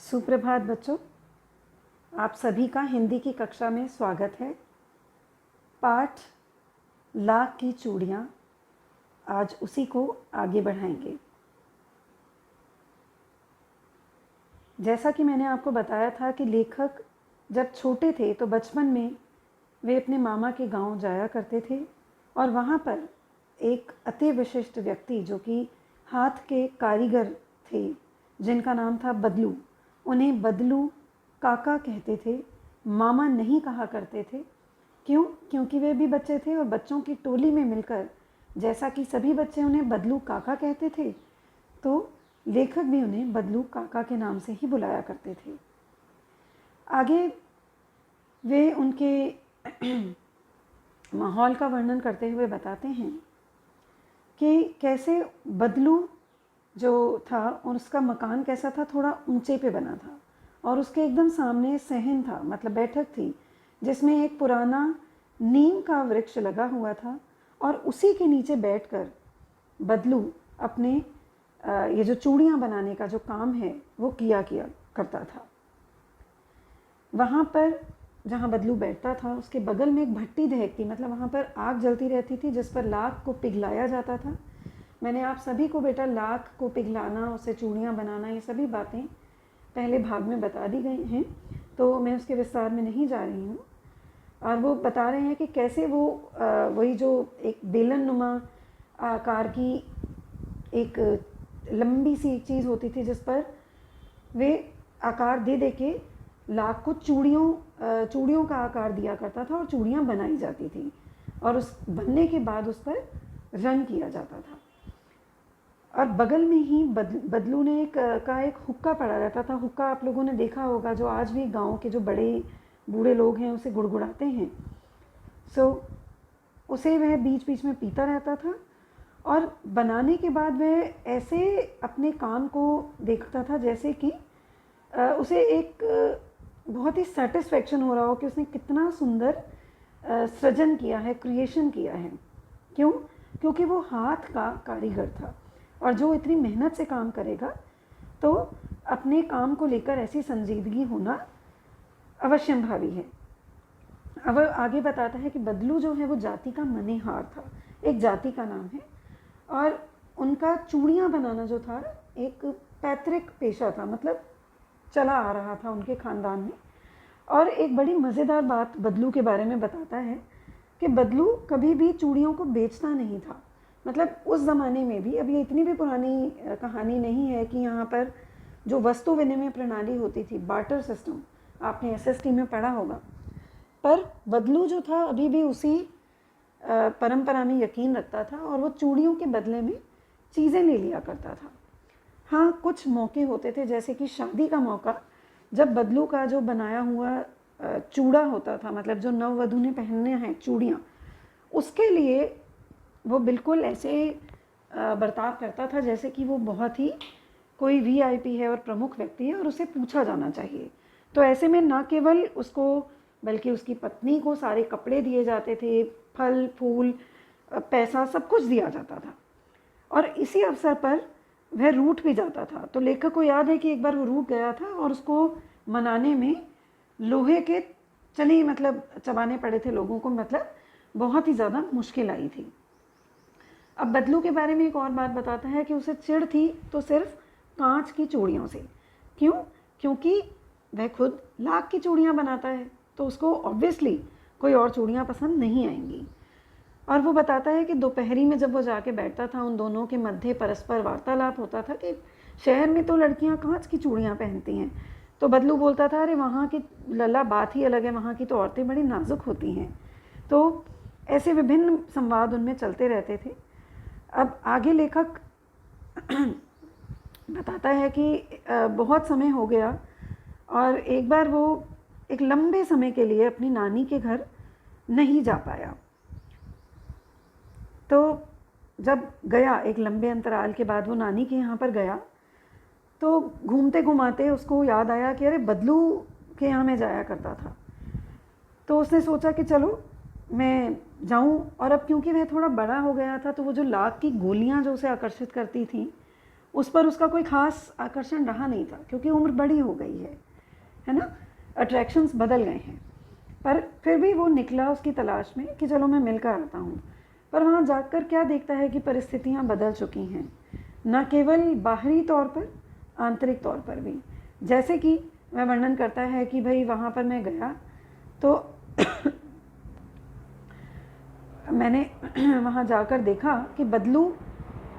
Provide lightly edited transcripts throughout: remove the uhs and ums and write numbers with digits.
सुप्रभात बच्चों, आप सभी का हिंदी की कक्षा में स्वागत है। पाठ लाख की चूड़ियाँ, आज उसी को आगे बढ़ाएंगे। जैसा कि मैंने आपको बताया था कि लेखक जब छोटे थे तो बचपन में वे अपने मामा के गांव जाया करते थे और वहाँ पर एक अति विशिष्ट व्यक्ति जो कि हाथ के कारीगर थे, जिनका नाम था बदलू, उन्हें बदलू काका कहते थे, मामा नहीं कहा करते थे। क्यों? क्योंकि वे भी बच्चे थे और बच्चों की टोली में मिलकर जैसा कि सभी बच्चे उन्हें बदलू काका कहते थे, तो लेखक भी उन्हें बदलू काका के नाम से ही बुलाया करते थे। आगे वे उनके माहौल का वर्णन करते हुए बताते हैं कि कैसे बदलू जो था और उसका मकान कैसा था, थोड़ा ऊंचे पे बना था और उसके एकदम सामने सहन था, मतलब बैठक थी, जिसमें एक पुराना नीम का वृक्ष लगा हुआ था और उसी के नीचे बैठकर बदलू अपने ये जो चूड़ियाँ बनाने का जो काम है वो किया करता था। वहाँ पर जहाँ बदलू बैठता था उसके बगल में एक भट्टी दहकती, मतलब वहाँ पर आग जलती रहती थी जिस पर लाख को पिघलाया जाता था। मैंने आप सभी को बेटा लाख को पिघलाना, उससे चूड़ियाँ बनाना, ये सभी बातें पहले भाग में बता दी गई हैं, तो मैं उसके विस्तार में नहीं जा रही हूँ। और वो बता रहे हैं कि कैसे वो वही जो एक बेलन नुमा आकार की एक लंबी सी एक चीज़ होती थी जिस पर वे आकार दे दे के लाख को चूड़ियों का आकार दिया करता था और चूड़ियाँ बनाई जाती थी और उस बनने के बाद उस पर रंग किया जाता था। और बगल में ही बदलू ने एक हुक्का पड़ा रहता था। हुक्का आप लोगों ने देखा होगा, जो आज भी गांव के जो बड़े बूढ़े लोग हैं उसे गुड़गुड़ाते हैं। उसे वह बीच बीच में पीता रहता था और बनाने के बाद वह ऐसे अपने काम को देखता था जैसे कि उसे एक बहुत ही सेटिस्फेक्शन हो रहा हो कि उसने कितना सुंदर सृजन किया है, क्रिएशन किया है। क्यों? क्योंकि वो हाथ का कारीगर था और जो इतनी मेहनत से काम करेगा तो अपने काम को लेकर ऐसी संजीदगी होना अवश्यंभावी है। अब आगे बताता है कि बदलू जो है वो जाति का मनेहार था, एक जाति का नाम है, और उनका चूड़ियाँ बनाना जो था एक पैतृक पेशा था, मतलब चला आ रहा था उनके ख़ानदान में। और एक बड़ी मज़ेदार बात बदलू के बारे में बताता है कि बदलू कभी भी चूड़ियों को बेचता नहीं था। मतलब उस ज़माने में भी, अब ये इतनी भी पुरानी कहानी नहीं है कि यहाँ पर जो वस्तु विनिमय प्रणाली होती थी, बार्टर सिस्टम, आपने एसएसटी में पढ़ा होगा, पर बदलू जो था अभी भी उसी परंपरा में यकीन रखता था और वो चूड़ियों के बदले में चीज़ें ले लिया करता था। हाँ, कुछ मौके होते थे जैसे कि शादी का मौका, जब बदलू का जो बनाया हुआ चूड़ा होता था, मतलब जो नववधू ने पहनने हैं चूड़ियाँ, उसके लिए वो बिल्कुल ऐसे बर्ताव करता था जैसे कि वो बहुत ही कोई वीआईपी है और प्रमुख व्यक्ति है और उसे पूछा जाना चाहिए। तो ऐसे में ना केवल उसको बल्कि उसकी पत्नी को सारे कपड़े दिए जाते थे, फल फूल पैसा सब कुछ दिया जाता था और इसी अवसर पर वह रूठ भी जाता था। तो लेखक को याद है कि एक बार वो रूठ गया था और उसको मनाने में लोहे के चने मतलब चबाने पड़े थे लोगों को, मतलब बहुत ही ज़्यादा मुश्किल आई थी। अब बदलू के बारे में एक और बात बताता है कि उसे चिढ़ थी तो सिर्फ कांच की चूड़ियों से। क्यों? क्योंकि वह खुद लाख की चूड़ियाँ बनाता है तो उसको ऑब्वियसली कोई और चूड़ियाँ पसंद नहीं आएंगी। और वो बताता है कि दोपहरी में जब वो जाके बैठता था, उन दोनों के मध्य परस्पर वार्तालाप होता था कि शहर में तो लड़कियां कांच की चूड़ियाँ पहनती हैं। तो बदलू बोलता था, अरे वहाँ की लल्ला बात ही अलग है, वहाँ की तो औरतें बड़ी नाजुक होती हैं। तो ऐसे विभिन्न संवाद उनमें चलते रहते थे। अब आगे लेखक बताता है कि बहुत समय हो गया और एक बार वो एक लंबे समय के लिए अपनी नानी के घर नहीं जा पाया। तो जब गया, एक लंबे अंतराल के बाद वो नानी के यहाँ पर गया, तो घूमते घुमाते उसको याद आया कि अरे बदलू के यहाँ मैं जाया करता था। तो उसने सोचा कि चलो मैं जाऊँ, और अब क्योंकि वह थोड़ा बड़ा हो गया था तो वो जो लाख की गोलियाँ जो उसे आकर्षित करती थी उस पर उसका कोई ख़ास आकर्षण रहा नहीं था, क्योंकि उम्र बड़ी हो गई है ना, अट्रैक्शंस बदल गए हैं। पर फिर भी वो निकला उसकी तलाश में कि चलो मैं मिलकर आता हूँ। पर वहाँ जाकर क्या देखता है कि परिस्थितियाँ बदल चुकी हैं, न केवल बाहरी तौर पर, आंतरिक तौर पर भी। जैसे कि वह वर्णन करता है कि भाई वहाँ पर मैं गया तो मैंने वहाँ जाकर देखा कि बदलू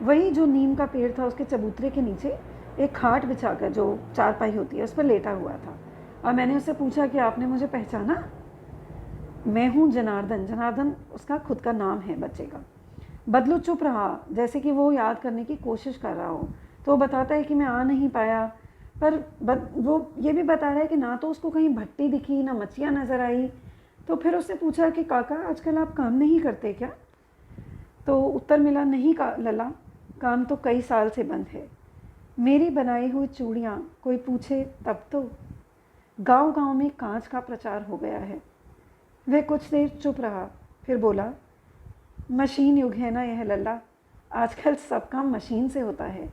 वही जो नीम का पेड़ था उसके चबूतरे के नीचे एक खाट बिछाकर, जो चारपाई होती है, उस पर लेटा हुआ था। और मैंने उससे पूछा कि आपने मुझे पहचाना? मैं हूँ जनार्दन। जनार्दन उसका खुद का नाम है बच्चे का। बदलू चुप रहा, जैसे कि वो याद करने की कोशिश कर रहा हो। तो वो बताता है कि मैं आ नहीं पाया, पर वो ये भी बता रहा है कि ना तो उसको कहीं भट्टी दिखी, ना मच्छियाँ नज़र आई। तो फिर उसने पूछा कि काका आजकल आप काम नहीं करते क्या? तो उत्तर मिला, नहीं का लला, काम तो कई साल से बंद है। मेरी बनाई हुई चूड़ियाँ कोई पूछे तब तो। गांव गांव में कांच का प्रचार हो गया है। वह कुछ देर चुप रहा, फिर बोला, मशीन युग है ना यह लल्ला, आजकल सब काम मशीन से होता है।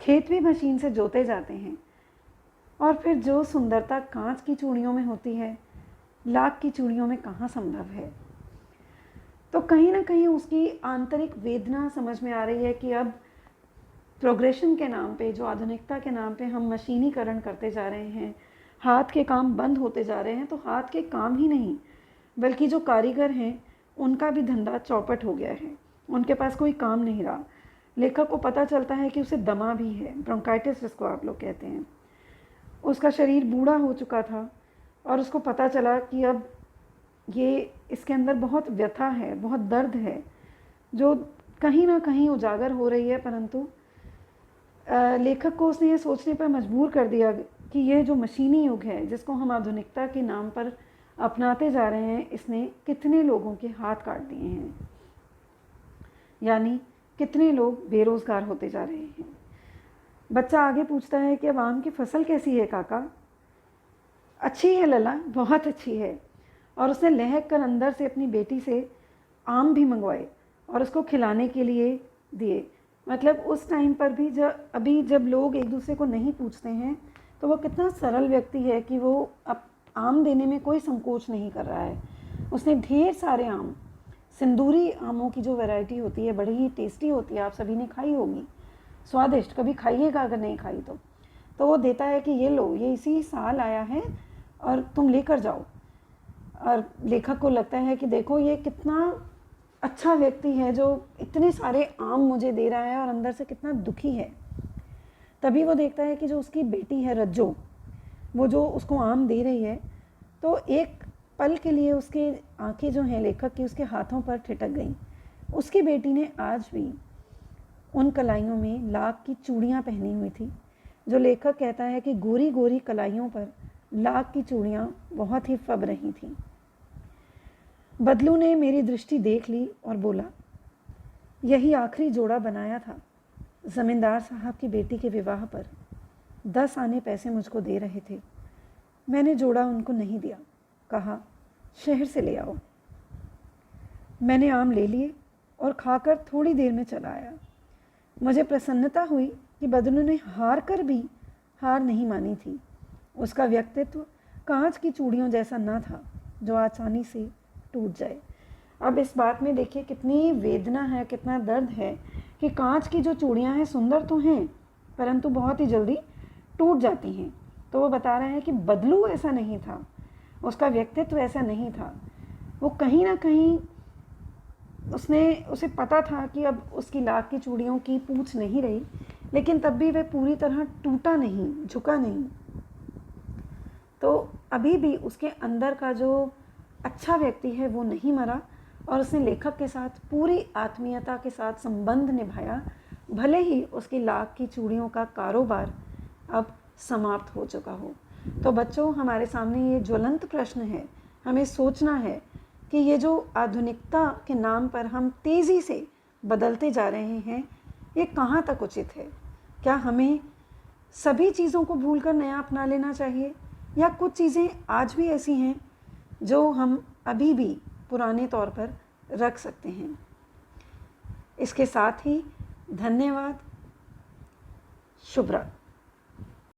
खेत भी मशीन से जोते जाते हैं। और फिर जो सुंदरता कांच की चूड़ियों में होती है, लाख की चूड़ियों में कहाँ संभव है। तो कहीं ना कहीं उसकी आंतरिक वेदना समझ में आ रही है कि अब प्रोग्रेशन के नाम पे, जो आधुनिकता के नाम पे हम मशीनीकरण करते जा रहे हैं, हाथ के काम बंद होते जा रहे हैं। तो हाथ के काम ही नहीं, बल्कि जो कारीगर हैं उनका भी धंधा चौपट हो गया है। उनके पास कोई काम नहीं रहा। लेखक को पता चलता है कि उसे दमा भी है, ब्रोंकाइटिस जिसको आप लोग कहते हैं। उसका शरीर बूढ़ा हो चुका था और उसको पता चला कि अब ये इसके अंदर बहुत व्यथा है, बहुत दर्द है, जो कहीं ना कहीं उजागर हो रही है। परंतु लेखक को उसने ये सोचने पर मजबूर कर दिया कि ये जो मशीनी युग है, जिसको हम आधुनिकता के नाम पर अपनाते जा रहे हैं, इसने कितने लोगों के हाथ काट दिए हैं, यानी कितने लोग बेरोज़गार होते जा रहे हैं। बच्चा आगे पूछता है कि अब आम की फसल कैसी है काका? अच्छी है लला, बहुत अच्छी है। और उसने लहक कर अंदर से अपनी बेटी से आम भी मंगवाए और उसको खिलाने के लिए दिए। मतलब उस टाइम पर भी जब लोग एक दूसरे को नहीं पूछते हैं, तो वो कितना सरल व्यक्ति है कि वो अब आम देने में कोई संकोच नहीं कर रहा है। उसने ढेर सारे आम, सिंदूरी आमों की जो वैरायटी होती है, बड़ी ही टेस्टी होती है, आप सभी ने खाई होगी, स्वादिष्ट, कभी खाइएगा अगर नहीं खाई तो वो देता है कि ये लो, ये इसी साल आया है और तुम लेकर जाओ। और लेखक को लगता है कि देखो ये कितना अच्छा व्यक्ति है जो इतने सारे आम मुझे दे रहा है और अंदर से कितना दुखी है। तभी वो देखता है कि जो उसकी बेटी है रज्जो, वो जो उसको आम दे रही है, तो एक पल के लिए उसके आंखें जो हैं लेखक की, उसके हाथों पर ठिठक गईं। उसकी बेटी ने आज भी उन कलाइयों में लाख की चूड़ियाँ पहनी हुई थी, जो लेखक कहता है कि गोरी गोरी कलाइयों पर लाख की चूड़ियाँ बहुत ही फब रही थीं। बदलू ने मेरी दृष्टि देख ली और बोला, यही आखिरी जोड़ा बनाया था। ज़मींदार साहब की बेटी के विवाह पर 10 आने पैसे मुझको दे रहे थे। मैंने जोड़ा उनको नहीं दिया, कहा शहर से ले आओ। मैंने आम ले लिए और खाकर थोड़ी देर में चला आया। मुझे प्रसन्नता हुई कि बदलू ने हार कर भी हार नहीं मानी थी। उसका व्यक्तित्व कांच की चूड़ियों जैसा न था जो आसानी से टूट जाए। अब इस बात में देखिए कितनी वेदना है, कितना दर्द है कि कांच की जो चूड़ियाँ हैं सुंदर तो हैं, परंतु बहुत ही जल्दी टूट जाती हैं। तो वो बता रहे हैं कि बदलू ऐसा नहीं था, उसका व्यक्तित्व ऐसा नहीं था। वो कहीं ना कहीं उसे पता था कि अब उसकी लाख की चूड़ियों की पूछ नहीं रही, लेकिन तब भी वह पूरी तरह टूटा नहीं, झुका नहीं। तो अभी भी उसके अंदर का जो अच्छा व्यक्ति है वो नहीं मरा और उसने लेखक के साथ पूरी आत्मीयता के साथ संबंध निभाया, भले ही उसकी लाख की चूड़ियों का कारोबार अब समाप्त हो चुका हो। तो बच्चों, हमारे सामने ये ज्वलंत प्रश्न है, हमें सोचना है कि ये जो आधुनिकता के नाम पर हम तेज़ी से बदलते जा रहे हैं, ये कहाँ तक उचित है? क्या हमें सभी चीज़ों को भूलकर नया अपना लेना चाहिए, या कुछ चीज़ें आज भी ऐसी हैं जो हम अभी भी पुराने तौर पर रख सकते हैं? इसके साथ ही धन्यवाद। शुभ रात्रि।